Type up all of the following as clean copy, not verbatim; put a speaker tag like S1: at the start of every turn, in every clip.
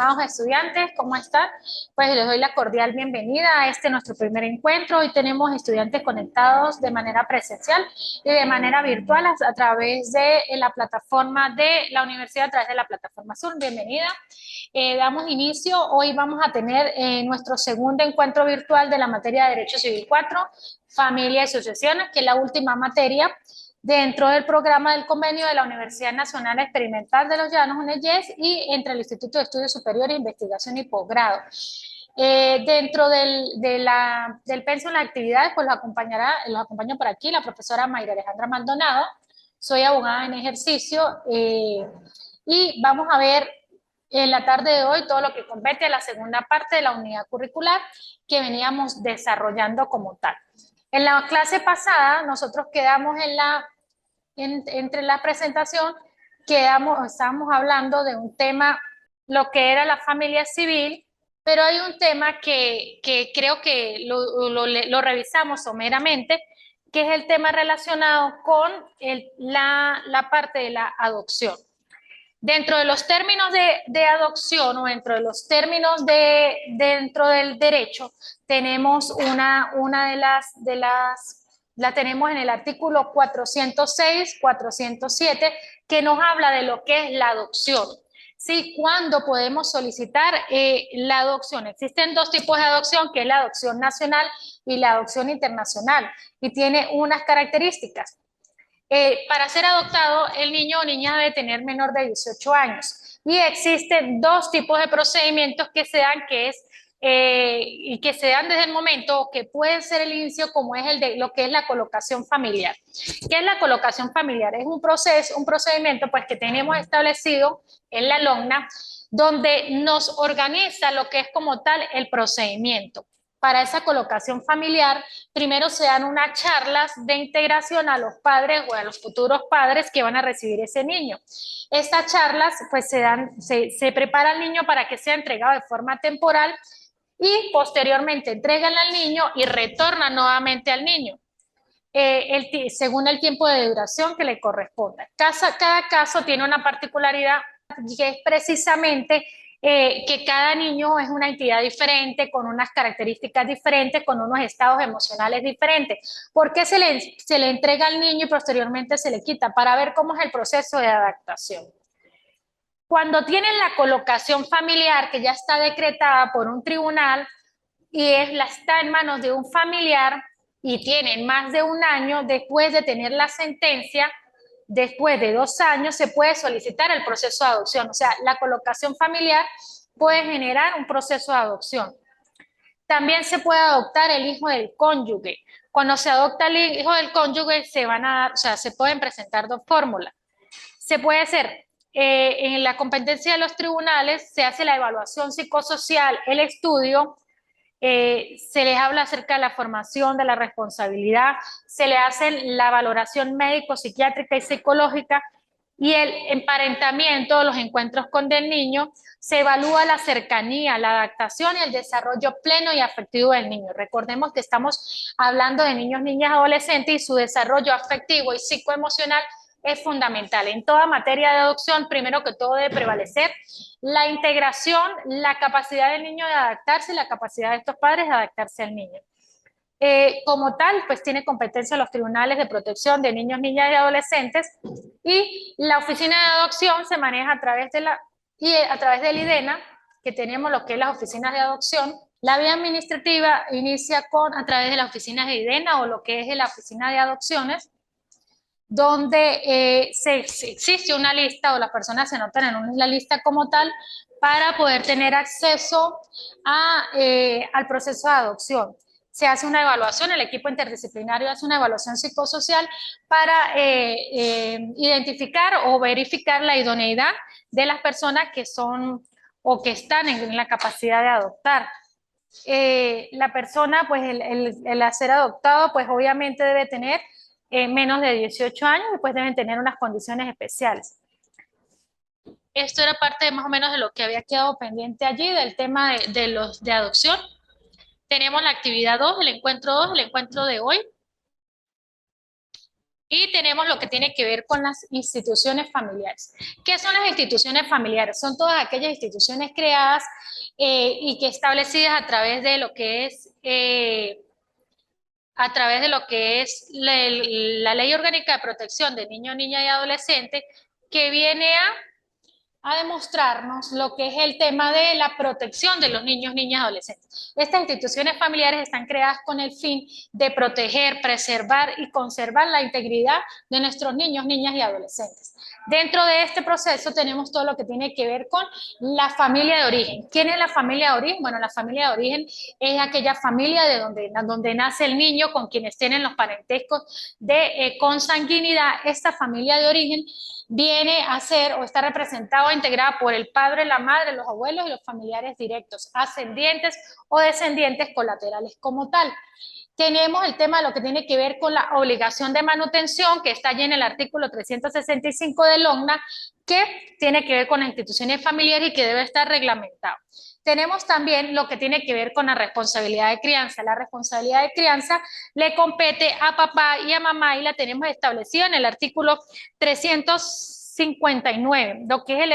S1: estimados estudiantes, ¿cómo están? Pues les doy la cordial bienvenida a este nuestro primer encuentro. Hoy tenemos estudiantes conectados de manera presencial y de manera virtual a través de la plataforma de la universidad, a través de la plataforma Zoom. Bienvenida. Damos inicio. Hoy vamos a tener nuestro segundo encuentro virtual de la materia de Derecho Civil 4, Familia y Sucesiones, que es la última materia dentro del programa del convenio de la Universidad Nacional Experimental de los Llanos, UNEYES, y entre el Instituto de Estudios Superiores, Investigación y Posgrado. Dentro del pensum de las actividades, pues los acompaño por aquí la profesora Mayra Alejandra Maldonado. Soy abogada en ejercicio y vamos a ver en la tarde de hoy todo lo que compete a la segunda parte de la unidad curricular que veníamos desarrollando como tal. En la clase pasada nosotros quedamos entre la presentación, estábamos hablando de un tema, lo que era la familia civil, pero hay un tema que creo que lo revisamos someramente, que es el tema relacionado con la parte de la adopción. Dentro de los términos de adopción o dentro de los términos dentro del derecho, tenemos la tenemos en el artículo 406, 407, que nos habla de lo que es la adopción. ¿Sí? ¿Cuándo podemos solicitar la adopción? Existen dos tipos de adopción, que es la adopción nacional y la adopción internacional, y tiene unas características. Para ser adoptado, el niño o niña debe tener menor de 18 años. Y existen dos tipos de procedimientos que se dan, y que se dan desde el momento, que pueden ser el inicio, como es el de lo que es la colocación familiar. ¿Qué es la colocación familiar? Es un procedimiento pues, que tenemos establecido en la LOCNA, donde nos organiza lo que es como tal el procedimiento. Para esa colocación familiar, primero se dan unas charlas de integración a los padres o a los futuros padres que van a recibir ese niño. Estas charlas, pues se prepara al niño para que sea entregado de forma temporal y posteriormente entregan al niño y retornan nuevamente al niño, según el tiempo de duración que le corresponda. Cada caso tiene una particularidad que es precisamente que cada niño es una entidad diferente, con unas características diferentes, con unos estados emocionales diferentes. ¿Por qué se le entrega al niño y posteriormente se le quita? Para ver cómo es el proceso de adaptación. Cuando tienen la colocación familiar, que ya está decretada por un tribunal y está en manos de un familiar y tienen más de un año después de tener la sentencia, después de 2 años se puede solicitar el proceso de adopción. O sea, la colocación familiar puede generar un proceso de adopción. También se puede adoptar el hijo del cónyuge. Cuando se adopta el hijo del cónyuge se pueden presentar dos fórmulas. Se puede hacer en la competencia de los tribunales, se hace la evaluación psicosocial, el estudio, se les habla acerca de la formación, de la responsabilidad, se le hace la valoración médico, psiquiátrica y psicológica y el emparentamiento, los encuentros con el niño, se evalúa la cercanía, la adaptación y el desarrollo pleno y afectivo del niño. Recordemos que estamos hablando de niños, niñas, adolescentes y su desarrollo afectivo y psicoemocional es fundamental. En toda materia de adopción, primero que todo debe prevalecer la integración, la capacidad del niño de adaptarse y la capacidad de estos padres de adaptarse al niño. Como tal, pues tiene competencia los tribunales de protección de niños, niñas y adolescentes, y la oficina de adopción se maneja a través del IDENA, que tenemos lo que es las oficinas de adopción. La vía administrativa inicia a través de las oficinas de IDENA o lo que es la oficina de adopciones, donde existe una lista o las personas se anotan en una lista como tal para poder tener acceso al proceso de adopción. Se hace una evaluación, el equipo interdisciplinario hace una evaluación psicosocial para identificar o verificar la idoneidad de las personas que son o que están en la capacidad de adoptar. La persona, pues el ser adoptado, pues obviamente debe tener menos de 18 años y pues deben tener unas condiciones especiales. Esto era parte más o menos de lo que había quedado pendiente allí, del tema de adopción. Tenemos la actividad 2, el encuentro 2, el encuentro de hoy. Y tenemos lo que tiene que ver con las instituciones familiares. ¿Qué son las instituciones familiares? Son todas aquellas instituciones creadas y que establecidas a través de lo que es la Ley Orgánica de Protección de Niños, Niñas y Adolescentes, que viene a demostrarnos lo que es el tema de la protección de los niños, niñas y adolescentes. Estas instituciones familiares están creadas con el fin de proteger, preservar y conservar la integridad de nuestros niños, niñas y adolescentes. Dentro de este proceso tenemos todo lo que tiene que ver con la familia de origen. ¿Quién es la familia de origen? Bueno, la familia de origen es aquella familia de donde nace el niño, con quienes tienen los parentescos de consanguinidad. Esta familia de origen viene a ser o está representada o integrada por el padre, la madre, los abuelos y los familiares directos, ascendientes o descendientes colaterales como tal. Tenemos el tema de lo que tiene que ver con la obligación de manutención, que está allí en el artículo 365 del OCNA, que tiene que ver con las instituciones familiares y que debe estar reglamentado. Tenemos también lo que tiene que ver con la responsabilidad de crianza. La responsabilidad de crianza le compete a papá y a mamá y la tenemos establecida en el artículo 359, lo que es el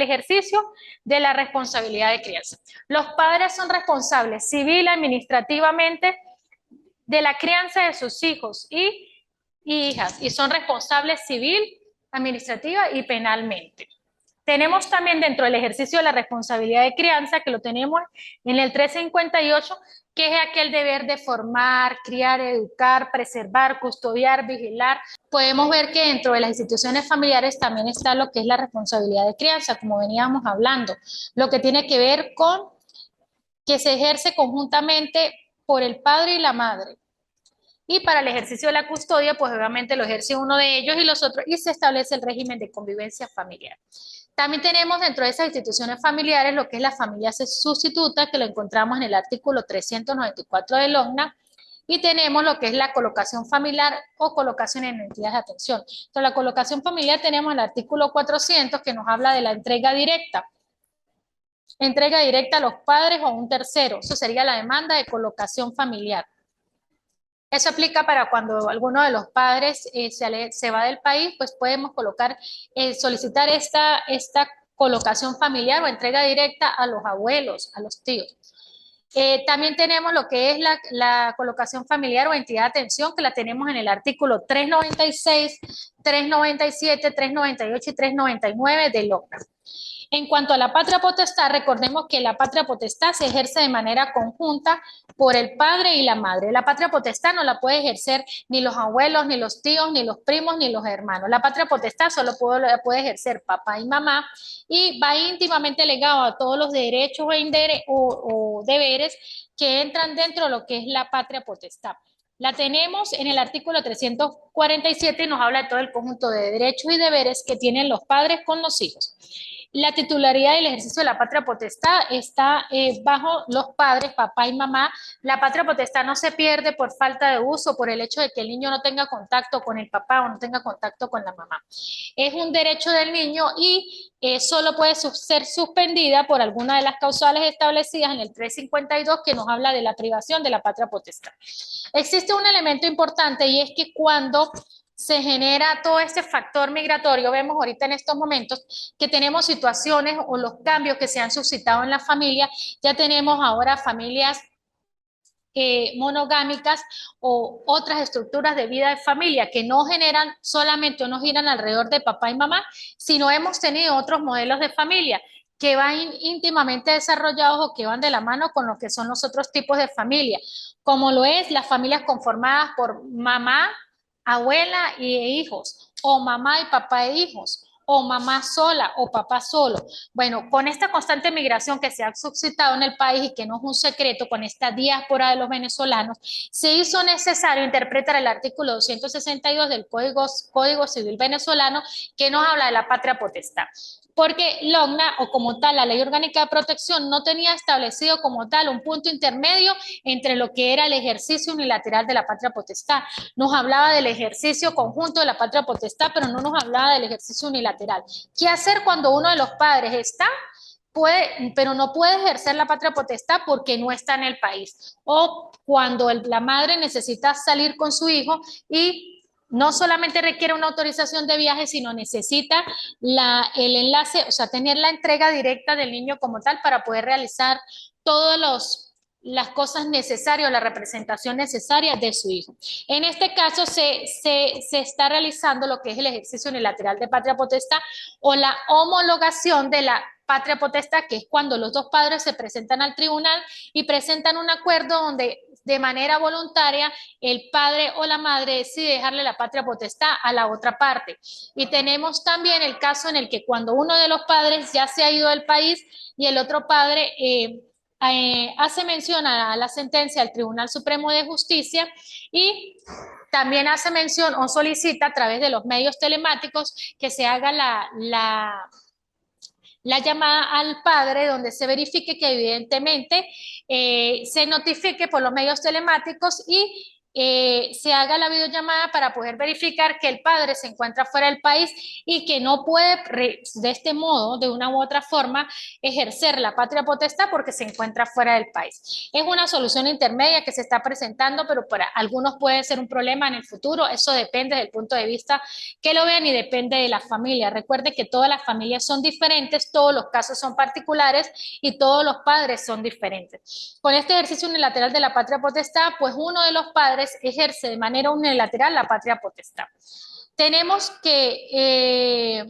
S1: ejercicio de la responsabilidad de crianza. Los padres son responsables civil, administrativamente, de la crianza de sus hijos y hijas, y son responsables civil, administrativa y penalmente. Tenemos también dentro del ejercicio de la responsabilidad de crianza, que lo tenemos en el 358, que es aquel deber de formar, criar, educar, preservar, custodiar, vigilar. Podemos ver que dentro de las instituciones familiares también está lo que es la responsabilidad de crianza, como veníamos hablando, lo que tiene que ver con que se ejerce conjuntamente por el padre y la madre. Y para el ejercicio de la custodia, pues obviamente lo ejerce uno de ellos y los otros, y se establece el régimen de convivencia familiar. También tenemos dentro de esas instituciones familiares lo que es la familia sustituta, que lo encontramos en el artículo 394 del OCNA, y tenemos lo que es la colocación familiar o colocación en entidades de atención. Entonces, la colocación familiar tenemos el artículo 400, que nos habla de la entrega directa. Entrega directa a los padres o a un tercero. Eso sería la demanda de colocación familiar. Eso aplica para cuando alguno de los padres se va del país, pues podemos solicitar esta colocación familiar o entrega directa a los abuelos, a los tíos. También tenemos lo que es la colocación familiar o entidad de atención, que la tenemos en el artículo 396, 397, 398 y 399 del OCNA. En cuanto a la patria potestad, recordemos que la patria potestad se ejerce de manera conjunta por el padre y la madre. La patria potestad no la puede ejercer ni los abuelos, ni los tíos, ni los primos, ni los hermanos. La patria potestad solo puede ejercer papá y mamá y va íntimamente ligado a todos los derechos o deberes que entran dentro de lo que es la patria potestad. La tenemos en el artículo 347 y nos habla de todo el conjunto de derechos y deberes que tienen los padres con los hijos. La titularidad y el ejercicio de la patria potestad está bajo los padres, papá y mamá. La patria potestad no se pierde por falta de uso, por el hecho de que el niño no tenga contacto con el papá o no tenga contacto con la mamá. Es un derecho del niño y solo puede ser suspendida por alguna de las causales establecidas en el 352, que nos habla de la privación de la patria potestad. Existe un elemento importante y es que cuando se genera todo este factor migratorio, vemos ahorita en estos momentos que tenemos situaciones o los cambios que se han suscitado en la familia, ya tenemos ahora familias monogámicas o otras estructuras de vida de familia que no generan solamente o no giran alrededor de papá y mamá, sino hemos tenido otros modelos de familia que van íntimamente desarrollados o que van de la mano con lo que son los otros tipos de familia, como lo es las familias conformadas por mamá, abuela e hijos, o mamá y papá e hijos, o mamá sola o papá solo. Bueno, con esta constante migración que se ha suscitado en el país y que no es un secreto, con esta diáspora de los venezolanos, se hizo necesario interpretar el artículo 262 del Código Civil venezolano, que nos habla de la patria potestad. Porque la OCNA, o como tal, la Ley Orgánica de Protección, no tenía establecido como tal un punto intermedio entre lo que era el ejercicio unilateral de la patria potestad. Nos hablaba del ejercicio conjunto de la patria potestad, pero no nos hablaba del ejercicio unilateral. ¿Qué hacer cuando uno de los padres está, pero no puede ejercer la patria potestad porque no está en el país? O cuando la madre necesita salir con su hijo y no solamente requiere una autorización de viaje, sino necesita el enlace, o sea, tener la entrega directa del niño como tal para poder realizar todas las cosas necesarias, la representación necesaria de su hijo. En este caso se está realizando lo que es el ejercicio unilateral de patria potestad o la homologación de la patria potestad, que es cuando los dos padres se presentan al tribunal y presentan un acuerdo donde de manera voluntaria el padre o la madre decide dejarle la patria potestad a la otra parte. Y tenemos también el caso en el que cuando uno de los padres ya se ha ido del país y el otro padre hace mención a la sentencia del Tribunal Supremo de Justicia y también hace mención o solicita a través de los medios telemáticos que se haga la llamada al padre donde se verifique que evidentemente se notifique por los medios telemáticos y se haga la videollamada para poder verificar que el padre se encuentra fuera del país y que no puede de este modo, de una u otra forma, ejercer la patria potestad porque se encuentra fuera del país. Es una solución intermedia que se está presentando, pero para algunos puede ser un problema en el futuro. Eso depende del punto de vista que lo vean y depende de la familia. Recuerde que todas las familias son diferentes, todos los casos son particulares y todos los padres son diferentes. Con este ejercicio unilateral de la patria potestad, pues uno de los padres ejerce de manera unilateral la patria potestad. Tenemos que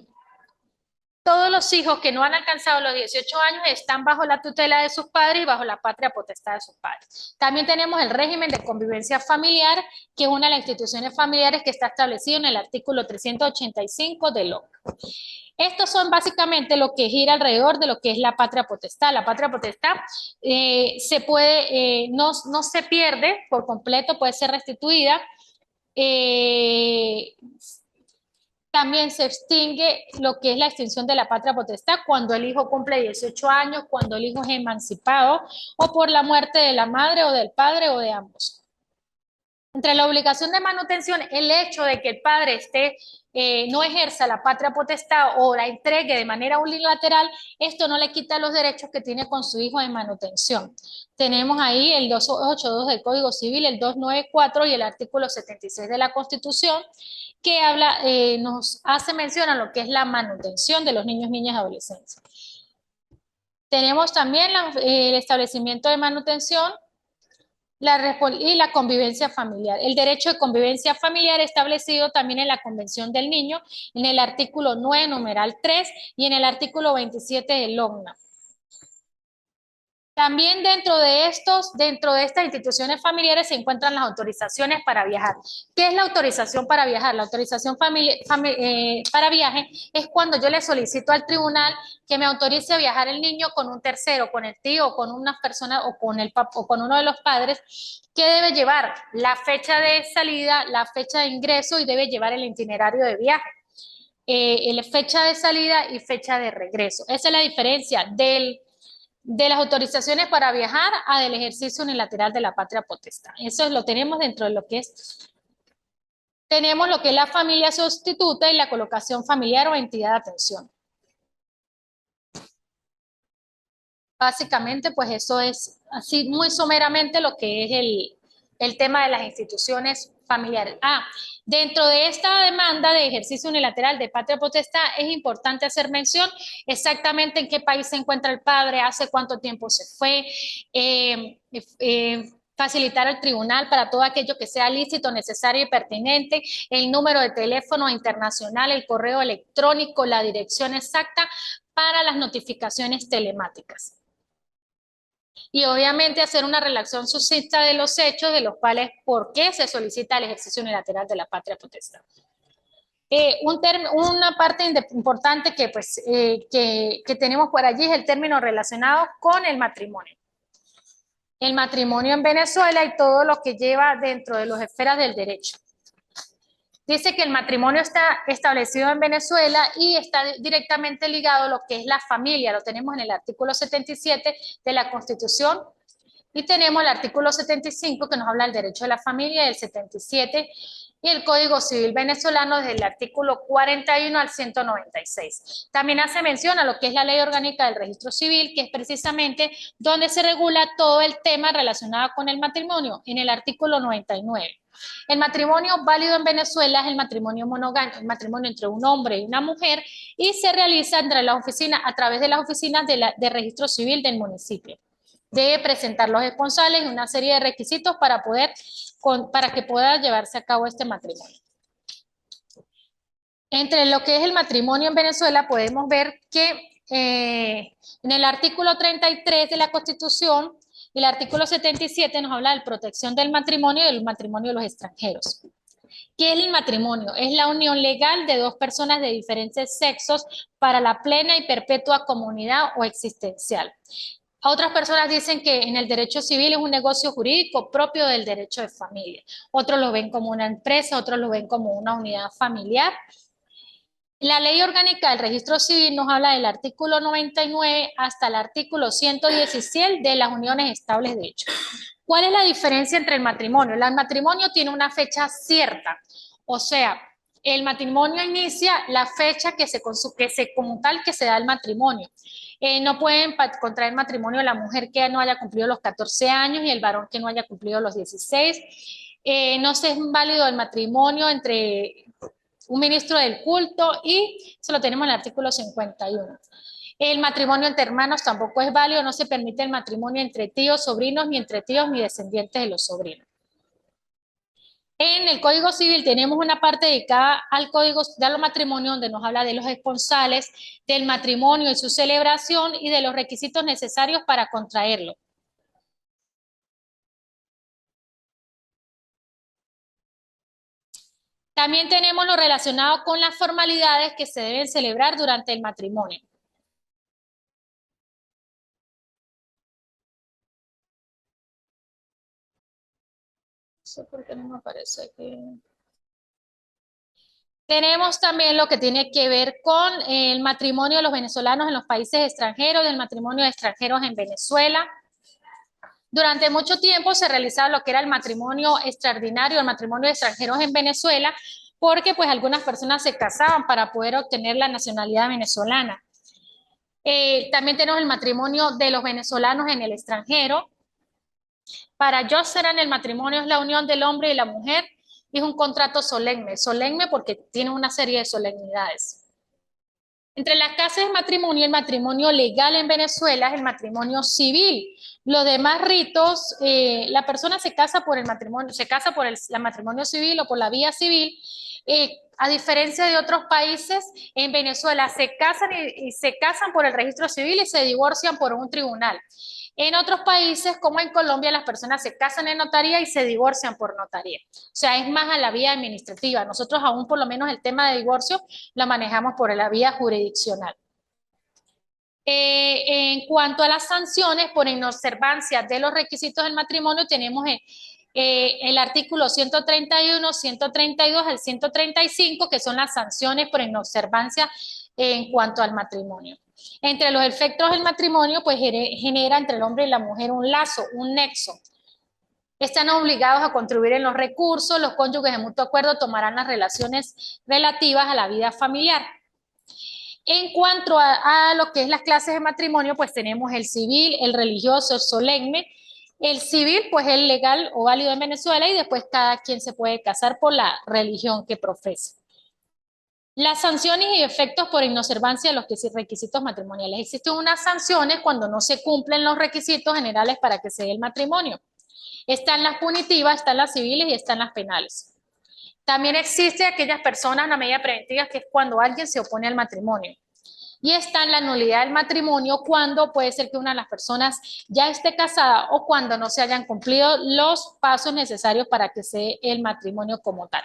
S1: todos los hijos que no han alcanzado los 18 años están bajo la tutela de sus padres y bajo la patria potestad de sus padres. También tenemos el régimen de convivencia familiar, que es una de las instituciones familiares que está establecido en el artículo 385 del OC. Estos son básicamente lo que gira alrededor de lo que es la patria potestad. La patria potestad se puede, no se pierde por completo, puede ser restituida. También se extingue lo que es la extinción de la patria potestad cuando el hijo cumple 18 años, cuando el hijo es emancipado o por la muerte de la madre o del padre o de ambos. Entre la obligación de manutención, el hecho de que el padre no ejerza la patria potestad o la entregue de manera unilateral, esto no le quita los derechos que tiene con su hijo de manutención. Tenemos ahí el 282 del Código Civil, el 294 y el artículo 76 de la Constitución, que habla, nos hace mención a lo que es la manutención de los niños, niñas y adolescentes. Tenemos también el establecimiento de manutención y la convivencia familiar. El derecho de convivencia familiar establecido también en la Convención del Niño, en el artículo 9, numeral 3, y en el artículo 27 del OCNA. También dentro de estas instituciones familiares se encuentran las autorizaciones para viajar. ¿Qué es la autorización para viajar? La autorización para viaje es cuando yo le solicito al tribunal que me autorice a viajar el niño con un tercero, con el tío, o con una persona, o con el papá, o con uno de los padres, que debe llevar la fecha de salida, la fecha de ingreso y debe llevar el itinerario de viaje. La fecha de salida y fecha de regreso. Esa es la diferencia de las autorizaciones para viajar a del ejercicio unilateral de la patria potestad. Eso lo tenemos dentro de lo que es, tenemos lo que es la familia sustituta y la colocación familiar o entidad de atención. Básicamente, pues eso es así muy someramente lo que es el tema de las instituciones familiares. Dentro de esta demanda de ejercicio unilateral de patria potestad es importante hacer mención exactamente en qué país se encuentra el padre, hace cuánto tiempo se fue, facilitar al tribunal para todo aquello que sea lícito, necesario y pertinente, el número de teléfono internacional, el correo electrónico, la dirección exacta para las notificaciones telemáticas. Y obviamente hacer una relación sucinta de los hechos, de los cuales, por qué se solicita el ejercicio unilateral de la patria potestad. Una parte importante que, pues, que tenemos por allí es el término relacionado con el matrimonio. El matrimonio en Venezuela y todo lo que lleva dentro de las esferas del derecho. Dice que el matrimonio está establecido en Venezuela y está directamente ligado a lo que es la familia. Lo tenemos en el artículo 77 de la Constitución y tenemos el artículo 75 que nos habla del derecho de la familia y el 77 y el Código Civil venezolano desde el artículo 41 al 196. También hace mención a lo que es la Ley Orgánica del Registro Civil, que es precisamente donde se regula todo el tema relacionado con el matrimonio, en el artículo 99. El matrimonio válido en Venezuela es el matrimonio monogámico, el matrimonio entre un hombre y una mujer, y se realiza entre las oficinas, a través de las oficinas de registro civil del municipio. Debe presentar los esponsales y una serie de requisitos para que pueda llevarse a cabo este matrimonio. Entre lo que es el matrimonio en Venezuela podemos ver que en el artículo 33 de la Constitución y el artículo 77 nos habla de protección del matrimonio y del matrimonio de los extranjeros. ¿Qué es el matrimonio? Es la unión legal de dos personas de diferentes sexos para la plena y perpetua comunidad o existencial. Otras personas dicen que en el derecho civil es un negocio jurídico propio del derecho de familia. Otros lo ven como una empresa, otros lo ven como una unidad familiar. La Ley Orgánica del Registro Civil nos habla del artículo 99 hasta el artículo 117 de las uniones estables de hecho. ¿Cuál es la diferencia entre el matrimonio? El matrimonio tiene una fecha cierta, o sea, el matrimonio inicia la fecha que se da el matrimonio. No pueden contraer matrimonio la mujer que no haya cumplido los 14 años y el varón que no haya cumplido los 16. No se es válido el matrimonio entre un ministro del culto y se lo tenemos en el artículo 51. El matrimonio entre hermanos tampoco es válido, no se permite el matrimonio entre tíos, sobrinos, ni entre tíos ni descendientes de los sobrinos. En el Código Civil tenemos una parte dedicada al Código de los matrimonios donde nos habla de los esponsales, del matrimonio y su celebración y de los requisitos necesarios para contraerlo. También tenemos lo relacionado con las formalidades que se deben celebrar durante el matrimonio. No sé por qué no me aparece aquí. Tenemos también lo que tiene que ver con el matrimonio de los venezolanos en los países extranjeros, del matrimonio de extranjeros en Venezuela. Durante mucho tiempo se realizaba lo que era el matrimonio extraordinario, el matrimonio de extranjeros en Venezuela, porque pues algunas personas se casaban para poder obtener la nacionalidad venezolana. También tenemos el matrimonio de los venezolanos en el extranjero. Para Jocelyn el matrimonio es la unión del hombre y la mujer y es un contrato solemne, solemne porque tiene una serie de solemnidades. Entre las clases de matrimonio, el matrimonio legal en Venezuela es el matrimonio civil. Los demás ritos, la persona se casa por el matrimonio, se casa por el matrimonio civil o por la vía civil. A diferencia de otros países, en Venezuela se casan y se casan por el registro civil y se divorcian por un tribunal. En otros países, como en Colombia, las personas se casan en notaría y se divorcian por notaría. O sea, es más a la vía administrativa. Nosotros aún por lo menos el tema de divorcio lo manejamos por la vía jurisdiccional. En cuanto a las sanciones por inobservancia de los requisitos del matrimonio, tenemos el artículo 131, 132 al 135, que son las sanciones por inobservancia en cuanto al matrimonio. Entre los efectos del matrimonio, pues genera entre el hombre y la mujer un lazo, un nexo. Están obligados a contribuir en los recursos, los cónyuges de mutuo acuerdo tomarán las relaciones relativas a la vida familiar. En cuanto a lo que es las clases de matrimonio, pues tenemos el civil, el religioso, el solemne. El civil, pues es legal o válido en Venezuela y después cada quien se puede casar por la religión que profese. Las sanciones y efectos por inobservancia de los requisitos matrimoniales. Existen unas sanciones cuando no se cumplen los requisitos generales para que se dé el matrimonio. Están las punitivas, están las civiles y están las penales. También existe aquellas personas, una medida preventiva, que es cuando alguien se opone al matrimonio. Y está en la nulidad del matrimonio cuando puede ser que una de las personas ya esté casada o cuando no se hayan cumplido los pasos necesarios para que se dé el matrimonio como tal.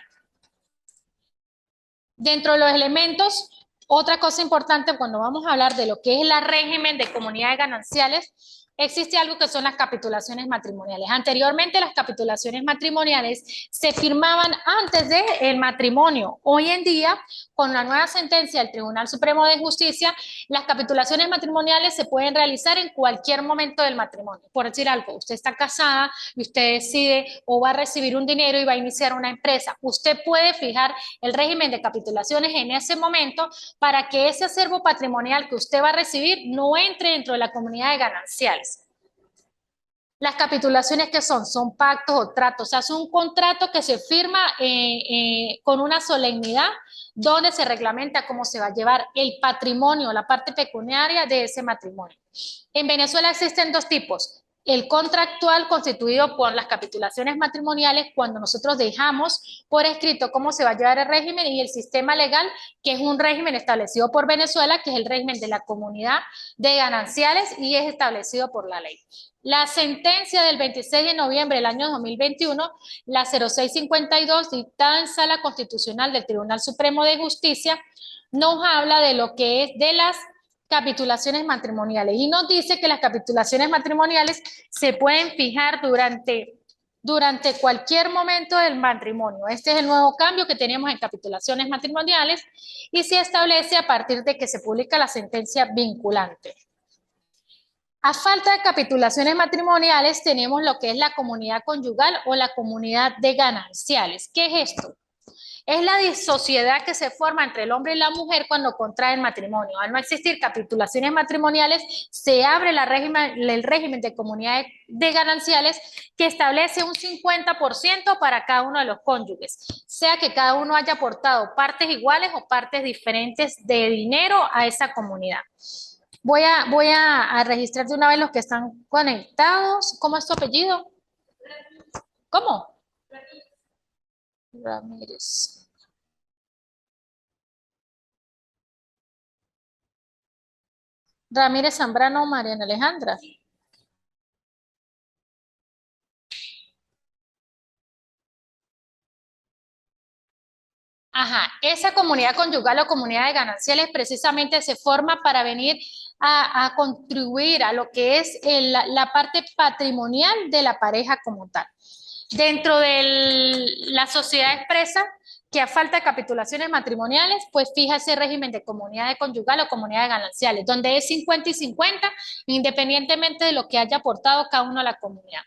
S1: Dentro de los elementos, otra cosa importante cuando vamos a hablar de lo que es el régimen de comunidades gananciales, existe algo que son las capitulaciones matrimoniales. Anteriormente las capitulaciones matrimoniales se firmaban antes del matrimonio. Hoy en día, con la nueva sentencia del Tribunal Supremo de Justicia, las capitulaciones matrimoniales se pueden realizar en cualquier momento del matrimonio. Por decir algo, usted está casada y usted decide o va a recibir un dinero y va a iniciar una empresa. Usted puede fijar el régimen de capitulaciones en ese momento para que ese acervo patrimonial que usted va a recibir no entre dentro de la comunidad de gananciales. Las capitulaciones que son pactos o tratos, o sea, es un contrato que se firma con una solemnidad donde se reglamenta cómo se va a llevar el patrimonio, la parte pecuniaria de ese matrimonio. En Venezuela existen dos tipos: el contractual, constituido por las capitulaciones matrimoniales, cuando nosotros dejamos por escrito cómo se va a llevar el régimen, y el sistema legal, que es un régimen establecido por Venezuela, que es el régimen de la comunidad de gananciales y es establecido por la ley. La sentencia del 26 de noviembre del año 2021, la 0652, dictada en Sala Constitucional del Tribunal Supremo de Justicia, nos habla de lo que es de las capitulaciones matrimoniales y nos dice que las capitulaciones matrimoniales se pueden fijar durante cualquier momento del matrimonio. Este es el nuevo cambio que tenemos en capitulaciones matrimoniales y se establece a partir de que se publica la sentencia vinculante. A falta de capitulaciones matrimoniales tenemos lo que es la comunidad conyugal o la comunidad de gananciales. ¿Qué es esto? Es la disociedad que se forma entre el hombre y la mujer cuando contraen matrimonio. Al no existir capitulaciones matrimoniales, se abre el régimen de comunidad de gananciales, que establece un 50% para cada uno de los cónyuges, sea que cada uno haya aportado partes iguales o partes diferentes de dinero a esa comunidad. Voy a registrar de una vez los que están conectados. ¿Cómo es tu apellido? ¿Cómo? Ramírez. Ramírez Zambrano, Mariana Alejandra. Ajá, esa comunidad conyugal o comunidad de gananciales precisamente se forma para venir a contribuir a lo que es la parte patrimonial de la pareja como tal. Dentro de la sociedad expresa, que a falta de capitulaciones matrimoniales, pues fija ese régimen de comunidad de conyugal o comunidad de gananciales, donde es 50 y 50, independientemente de lo que haya aportado cada uno a la comunidad.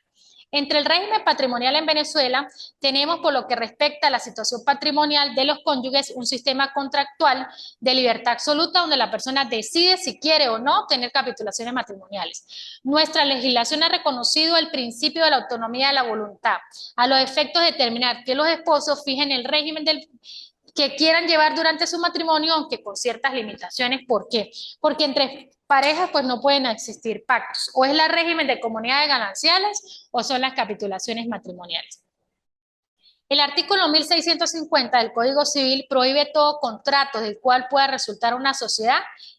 S1: Entre el régimen patrimonial en Venezuela, tenemos, por lo que respecta a la situación patrimonial de los cónyuges, un sistema contractual de libertad absoluta donde la persona decide si quiere o no tener capitulaciones matrimoniales. Nuestra legislación ha reconocido el principio de la autonomía de la voluntad, a los efectos de determinar que los esposos fijen el régimen que quieran llevar durante su matrimonio, aunque con ciertas limitaciones. ¿Por qué? Porque entre parejas pues no pueden existir pactos. O es el régimen de comunidad de gananciales o son las capitulaciones matrimoniales. El artículo 1650 del Código Civil prohíbe todo contrato del cual pueda resultar una sociedad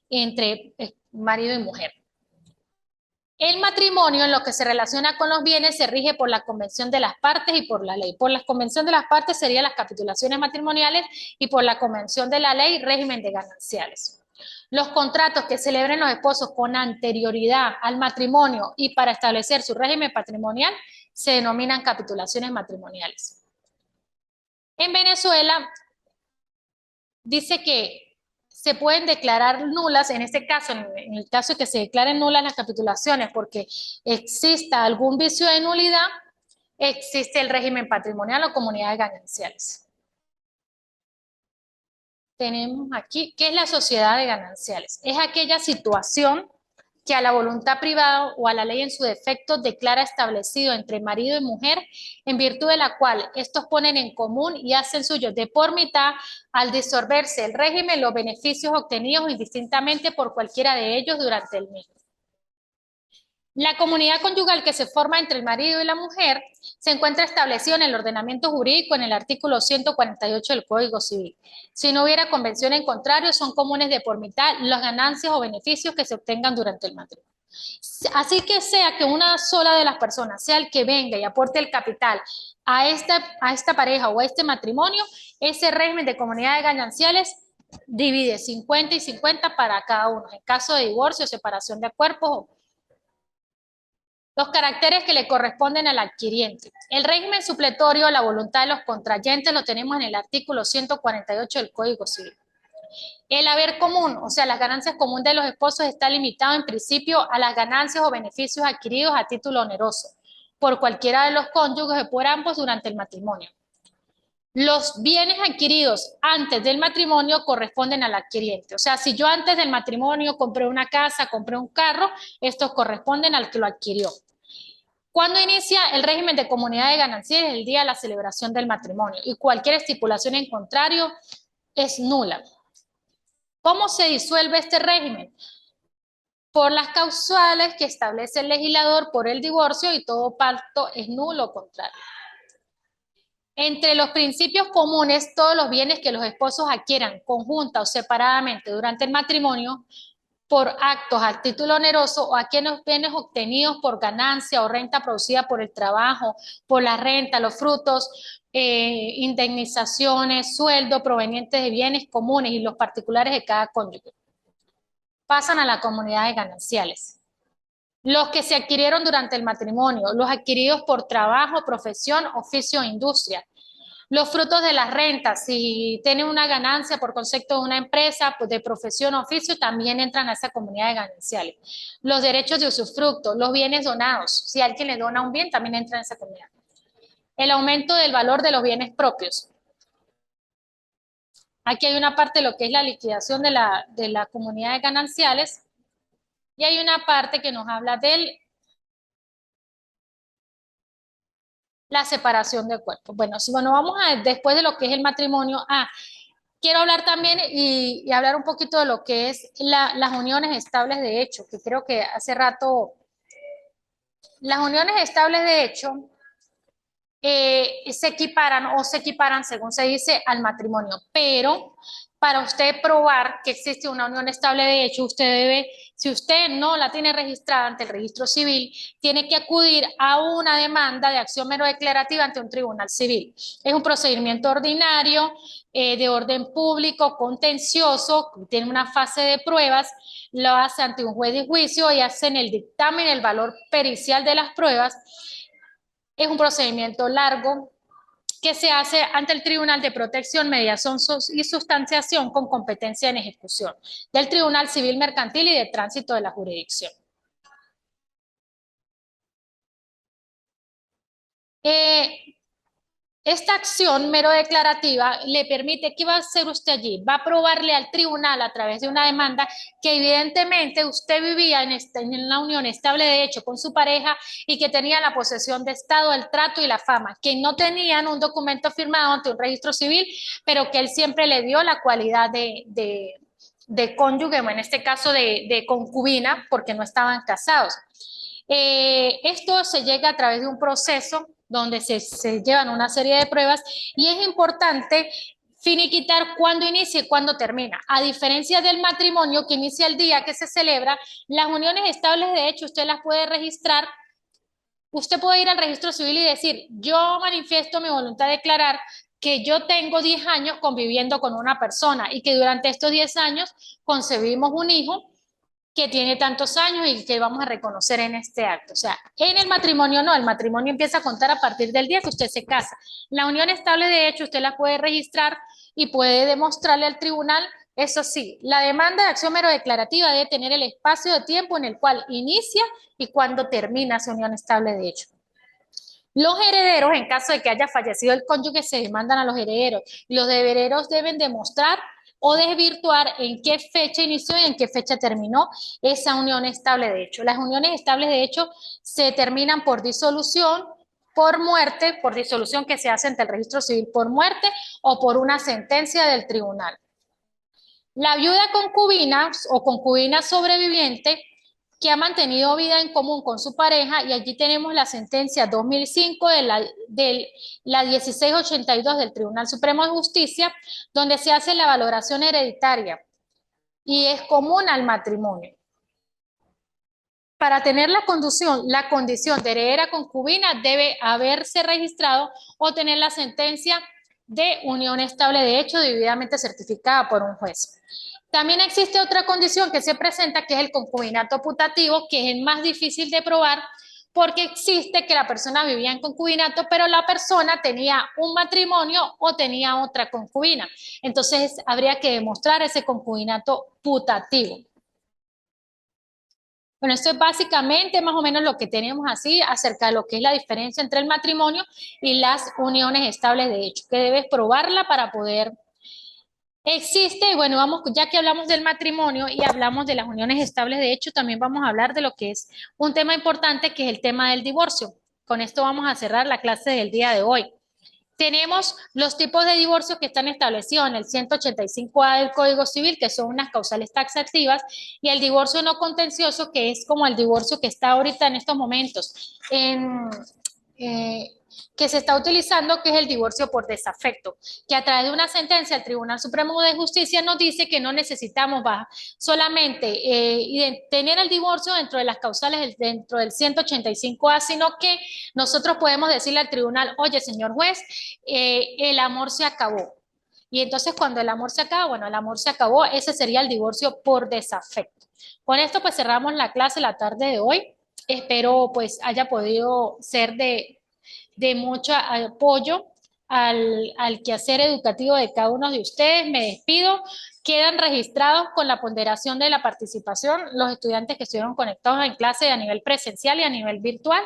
S1: entre marido y mujer. El matrimonio, en lo que se relaciona con los bienes, se rige por la convención de las partes y por la ley. Por la convención de las partes serían las capitulaciones matrimoniales y por la convención de la ley, régimen de gananciales. Los contratos que celebren los esposos con anterioridad al matrimonio y para establecer su régimen patrimonial se denominan capitulaciones matrimoniales. En Venezuela dice que se pueden declarar nulas, en este caso, en el caso de que se declaren nulas las capitulaciones porque exista algún vicio de nulidad, existe el régimen patrimonial o comunidades gananciales. Tenemos aquí, ¿qué es la sociedad de gananciales? Es aquella situación que a la voluntad privada o a la ley en su defecto declara establecido entre marido y mujer, en virtud de la cual estos ponen en común y hacen suyos de por mitad, al disolverse el régimen, los beneficios obtenidos indistintamente por cualquiera de ellos durante el mismo. La comunidad conyugal que se forma entre el marido y la mujer se encuentra establecido en el ordenamiento jurídico en el artículo 148 del Código Civil. Si no hubiera convención en contrario, son comunes de por mitad las ganancias o beneficios que se obtengan durante el matrimonio. Así que sea que una sola de las personas sea el que venga y aporte el capital a esta pareja o a este matrimonio, ese régimen de comunidad de gananciales divide 50 y 50 para cada uno. En caso de divorcio, separación de cuerpos Los caracteres que le corresponden al adquiriente. El régimen supletorio, la voluntad de los contrayentes, lo tenemos en el artículo 148 del Código Civil. El haber común, o sea, las ganancias comunes de los esposos, está limitado en principio a las ganancias o beneficios adquiridos a título oneroso por cualquiera de los cónyuges o por ambos durante el matrimonio. Los bienes adquiridos antes del matrimonio corresponden al adquiriente. O sea, si yo antes del matrimonio compré una casa, compré un carro, estos corresponden al que lo adquirió. ¿Cuándo inicia el régimen de comunidad de ganancias? El día de la celebración del matrimonio. Y cualquier estipulación en contrario es nula. ¿Cómo se disuelve este régimen? Por las causales que establece el legislador por el divorcio, y todo pacto es nulo o contrario. Entre los principios comunes, todos los bienes que los esposos adquieran conjunta o separadamente durante el matrimonio por actos a título oneroso o aquellos bienes obtenidos por ganancia o renta producida por el trabajo, por la renta, los frutos, indemnizaciones, sueldo provenientes de bienes comunes y los particulares de cada cónyuge, pasan a la comunidad de gananciales. Los que se adquirieron durante el matrimonio, los adquiridos por trabajo, profesión, oficio o industria. Los frutos de las rentas, si tienen una ganancia por concepto de una empresa, pues de profesión o oficio, también entran a esa comunidad de gananciales. Los derechos de usufructo, los bienes donados, si alguien le dona un bien, también entra en esa comunidad. El aumento del valor de los bienes propios. Aquí hay una parte de lo que es la liquidación de la comunidad de gananciales y hay una parte que nos habla de la separación de cuerpos. Bueno, vamos a después de lo que es el matrimonio. Quiero hablar también y hablar un poquito de lo que es las uniones estables de hecho, que creo que hace rato, las uniones estables de hecho se equiparan según se dice al matrimonio, pero para usted probar que existe una unión estable de hecho, usted debe, si usted no la tiene registrada ante el registro civil, tiene que acudir a una demanda de acción mero declarativa ante un tribunal civil. Es un procedimiento ordinario, de orden público, contencioso, tiene una fase de pruebas, lo hace ante un juez de juicio y hacen el dictamen, el valor pericial de las pruebas. Es un procedimiento largo que se hace ante el Tribunal de Protección, Mediación y Sustanciación con competencia en ejecución del Tribunal Civil Mercantil y de Tránsito de la Jurisdicción. Esta acción mero declarativa le permite, ¿qué va a hacer usted allí? Va a probarle al tribunal a través de una demanda que evidentemente usted vivía en una unión estable de hecho con su pareja y que tenía la posesión de Estado, el trato y la fama, que no tenían un documento firmado ante un registro civil, pero que él siempre le dio la cualidad de cónyuge, o en este caso de concubina, porque no estaban casados. Esto se llega a través de un proceso donde se llevan una serie de pruebas y es importante finiquitar cuándo inicia y cuándo termina. A diferencia del matrimonio que inicia el día que se celebra, las uniones estables de hecho usted las puede registrar. Usted puede ir al registro civil y decir, yo manifiesto mi voluntad de declarar que yo tengo 10 años conviviendo con una persona y que durante estos 10 años concebimos un hijo que tiene tantos años y que vamos a reconocer en este acto. O sea, en el matrimonio no, el matrimonio empieza a contar a partir del día que usted se casa. La unión estable de hecho usted la puede registrar y puede demostrarle al tribunal, eso sí, la demanda de acción mero declarativa debe tener el espacio de tiempo en el cual inicia y cuando termina su unión estable de hecho. Los herederos, en caso de que haya fallecido el cónyuge, se demandan a los herederos. Los herederos deben demostrar o desvirtuar en qué fecha inició y en qué fecha terminó esa unión estable de hecho. Las uniones estables de hecho se terminan por disolución, por muerte, por disolución que se hace ante el registro civil por muerte o por una sentencia del tribunal. La viuda concubina o concubina sobreviviente que ha mantenido vida en común con su pareja, y allí tenemos la sentencia 2005 de la 1682 del Tribunal Supremo de Justicia, donde se hace la valoración hereditaria y es común al matrimonio. Para tener la condición de heredera concubina debe haberse registrado o tener la sentencia de unión estable de hecho debidamente certificada por un juez. También existe otra condición que se presenta, que es el concubinato putativo, que es el más difícil de probar porque existe que la persona vivía en concubinato, pero la persona tenía un matrimonio o tenía otra concubina. Entonces, habría que demostrar ese concubinato putativo. Bueno, esto es básicamente más o menos lo que tenemos así acerca de lo que es la diferencia entre el matrimonio y las uniones estables de hecho, que debes probarla para poder. Existe, y bueno, vamos, ya que hablamos del matrimonio y hablamos de las uniones estables de hecho, también vamos a hablar de lo que es un tema importante, que es el tema del divorcio. Con esto vamos a cerrar la clase del día de hoy. Tenemos los tipos de divorcio que están establecidos en el 185A del Código Civil, que son unas causales taxativas, y el divorcio no contencioso, que es como el divorcio que está ahorita en estos momentos, que se está utilizando, que es el divorcio por desafecto, que a través de una sentencia el Tribunal Supremo de Justicia nos dice que no necesitamos solamente tener el divorcio dentro de las causales dentro del 185A, sino que nosotros podemos decirle al tribunal, oye, señor juez, el amor se acabó. Y entonces cuando el amor se acaba, bueno, el amor se acabó, ese sería el divorcio por desafecto. Con esto pues cerramos la clase la tarde de hoy. Espero pues haya podido ser de mucho apoyo al quehacer educativo de cada uno de ustedes. Me despido. Quedan registrados con la ponderación de la participación los estudiantes que estuvieron conectados en clase a nivel presencial y a nivel virtual.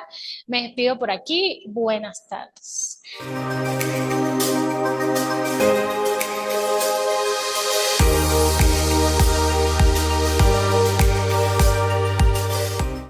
S1: Me despido por aquí. Buenas tardes.